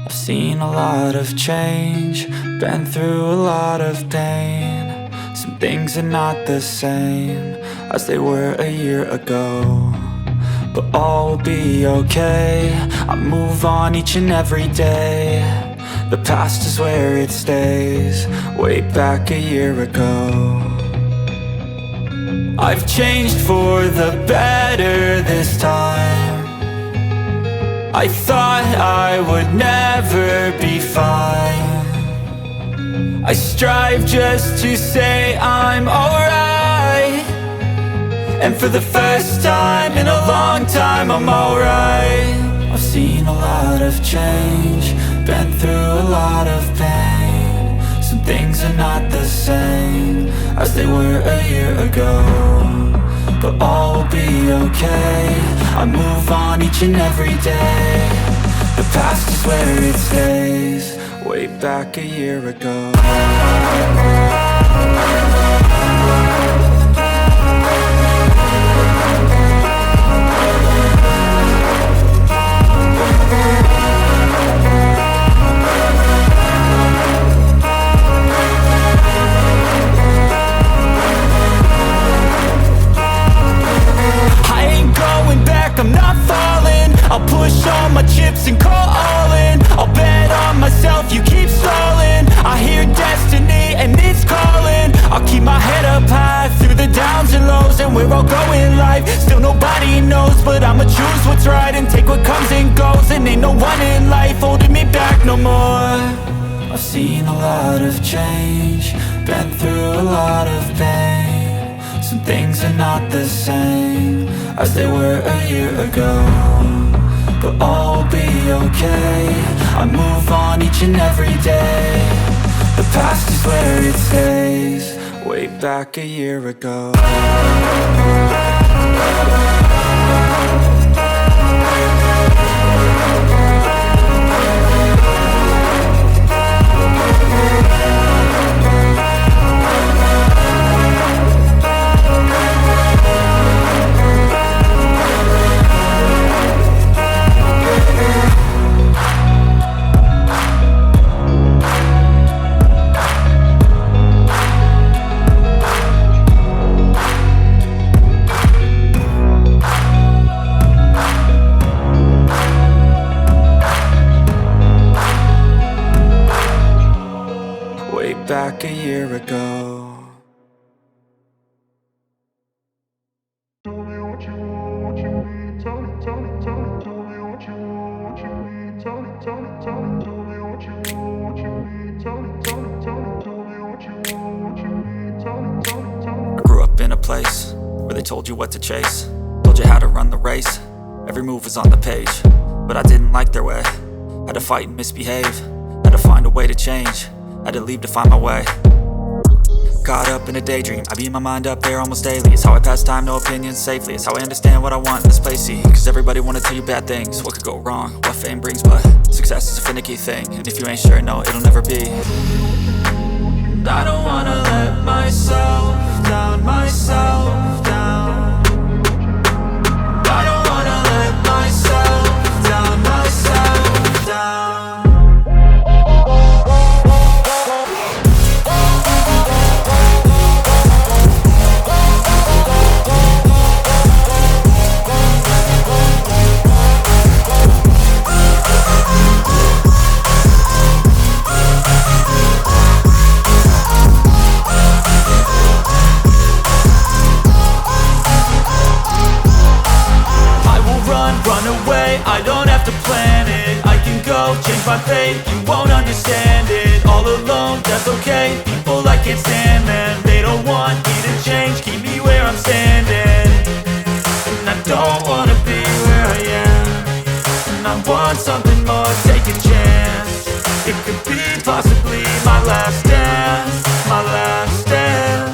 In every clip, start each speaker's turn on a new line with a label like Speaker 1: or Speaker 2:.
Speaker 1: I've seen a lot of change, been through a lot of pain. Some things are not the same as they were a year ago, but all will be okay. I move on each and every day. The past is where it stays, way back a year ago. I've changed for the better this time. I thought I would never be fine. I strive just to say I'm alright, and for the first time in a long time I'm alright. I've seen a lot of change, been through a lot of pain. Some things are not the same as they were a year ago, but all will be okay. I move on each and every day. The past is where it stays, way back a year ago. I'm not falling. I'll push all my chips and call all in. I'll bet on myself, you keep stalling. I hear destiny and it's calling. I'll keep my head up high through the downs and lows, and we're all going live. Still nobody knows, but I'ma choose what's right and take what comes and goes. And ain't no one in life holding me back no more. I've seen a lot of change, been through a lot of pain. Some things are not the same as they were a year ago, but all will be okay. I move on each and every day. The past is where it stays, way back a year ago. Back a year ago.
Speaker 2: Tell me what you want, what you need. Tell me, tell me, tell me, tell me what you want, what you need. Tell me, tell me, tell me, tell me what you want, what you need. Tell me, tell me, tell me, tell me what you want, what you need. Tell me, tell me, tell me.
Speaker 1: I grew up in a place where they told you what to chase, told you how to run the race. Every move was on the page, but I didn't like their way. Had to fight and misbehave, had to find a way to change. Had to leave to find my way. Caught up in a daydream, I beat my mind up there almost daily. It's how I pass time, no opinions safely. It's how I understand what I want in this place, see. Cause everybody wanna tell you bad things, what could go wrong, what fame brings. But success is a finicky thing, and if you ain't sure, no, it'll never be. I don't wanna let myself down, myself down. I don't wanna let myself down, myself down. I don't have to plan it, I can go change my fate. You won't understand it, all alone, that's okay. People I can't stand them, they don't want me to change. Keep me where I'm standing, and I don't wanna be where I am. And I want something more, take a chance. It could be possibly my last dance, my last dance.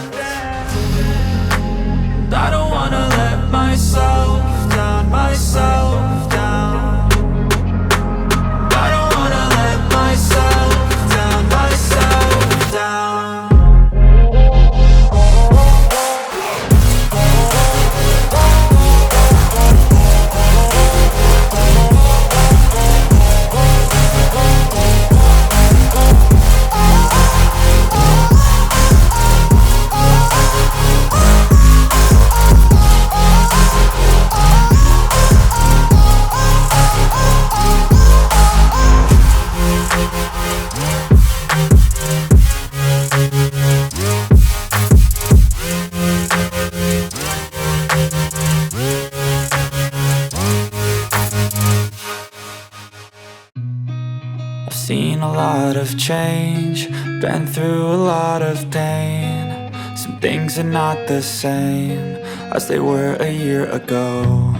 Speaker 1: I don't wanna let myself down, myself down. I don't wanna let myself down, myself down. Seen a lot of change, been through a lot of pain. Some things are not the same as they were a year ago,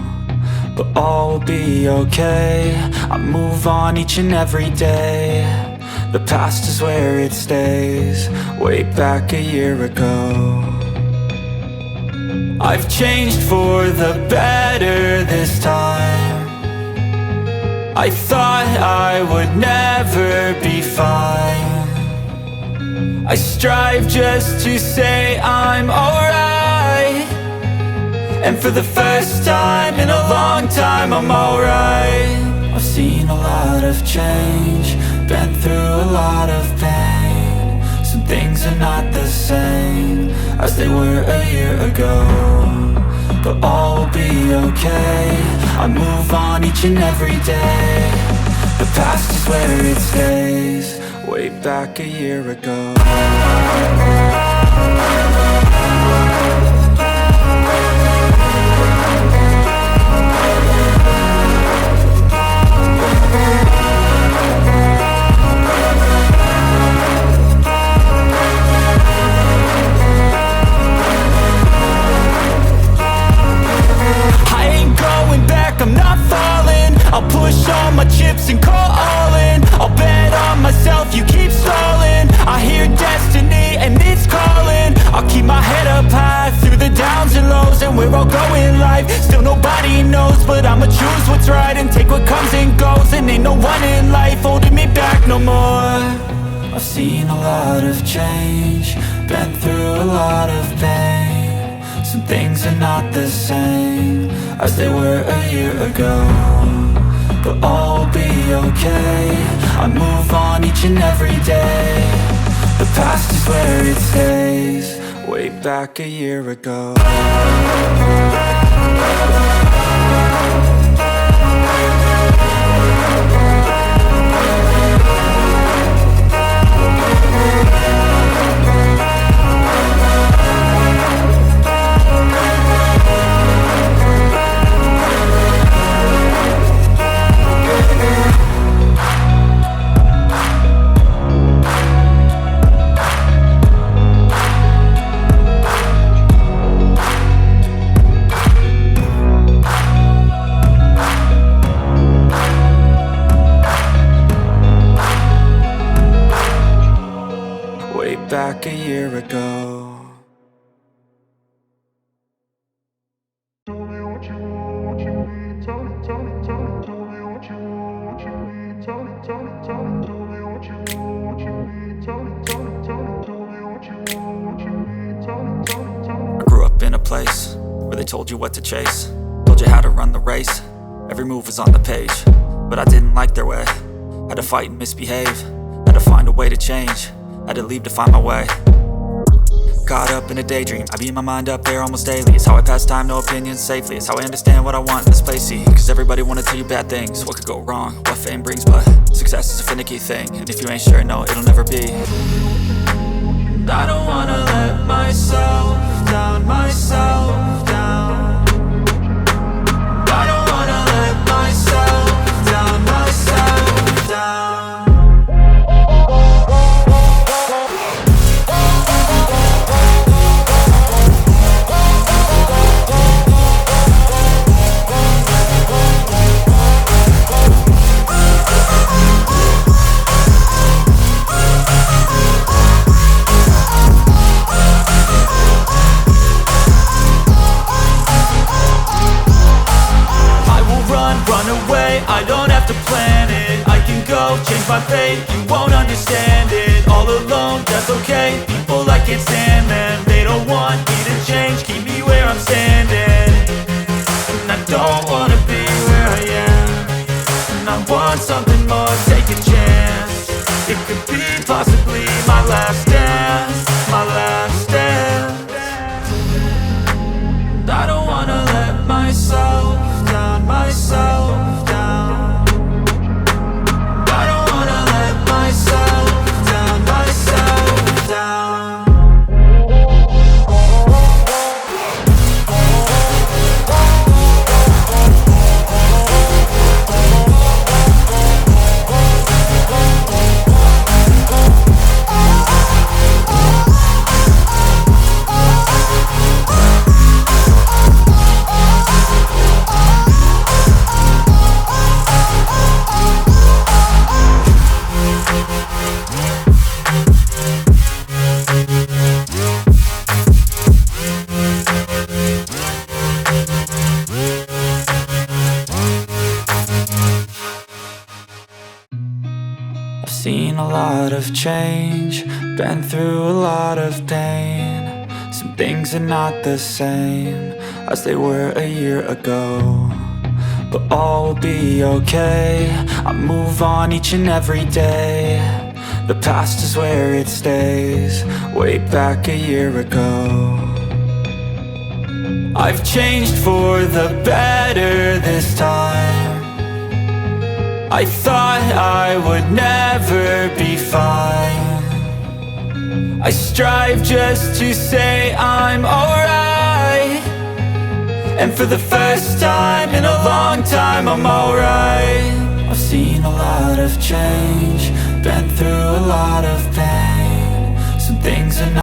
Speaker 1: but all will be okay. I move on each and every day. The past is where it stays, way back a year ago. I've changed for the better this time. I thought I would never be fine. I strive just to say I'm alright, and for the first time in a long time I'm alright. I've seen a lot of change, been through a lot of pain. Some things are not the same as they were a year ago, but all will be okay. I move on each and every day. The past is where it stays, way back a year ago. I'm not falling, I'll push all my chips and call all in. I'll bet on myself, you keep stalling. I hear destiny and it's calling. I'll keep my head up high through the downs and lows, and we're all going life. Still nobody knows, but I'ma choose what's right and take what comes and goes. And ain't no one in life holding me back no more. I've seen a lot of change, been through a lot of pain. Some things are not the same as they were a year ago, but all will be okay. I move on each and every day. The past is where it stays, way back a year ago. Back a year ago.
Speaker 2: Tell me what you want, what you need. Tell me, tell me, tell me. Tell me what you want, what you need. Tell me, tell me, tell me. Tell me what you want, what you need. Tell me, tell me, tell me. Tell me what you want, what you need. Tell me, tell me, tell me.
Speaker 1: I grew up in a place where they told you what to chase, told you how to run the race. Every move was on the page, but I didn't like their way. Had to fight and misbehave, had to find a way to change. Had to leave to find my way. Caught up in a daydream, I beat my mind up there almost daily. It's how I pass time, no opinions safely. It's how I understand what I want in this place, see. Cause everybody wanna tell you bad things, what could go wrong, what fame brings. But success is a finicky thing, and if you ain't sure, no, it'll never be. I don't wanna let myself down, myself down. I don't wanna let myself down, myself down. I don't have to plan it, I can go change my fate. You won't understand it, all alone, that's okay. People I can't stand them, they don't want me to change. Keep me where I'm standing, and I don't wanna be where I am. And I want something more, take a chance. It could be possibly my last dance, my last dance. And I don't wanna let myself down, myself down. seen a lot of change, been through a lot of pain. Some things are not the same as they were a year ago, but all will be okay. I move on each and every day. The past is where it stays, way back a year ago. I've changed for the better this time. I thought I would never be fine. I strive just to say I'm alright, and for the first time in a long time I'm alright. I've seen a lot of change, been through a lot of pain. Some things are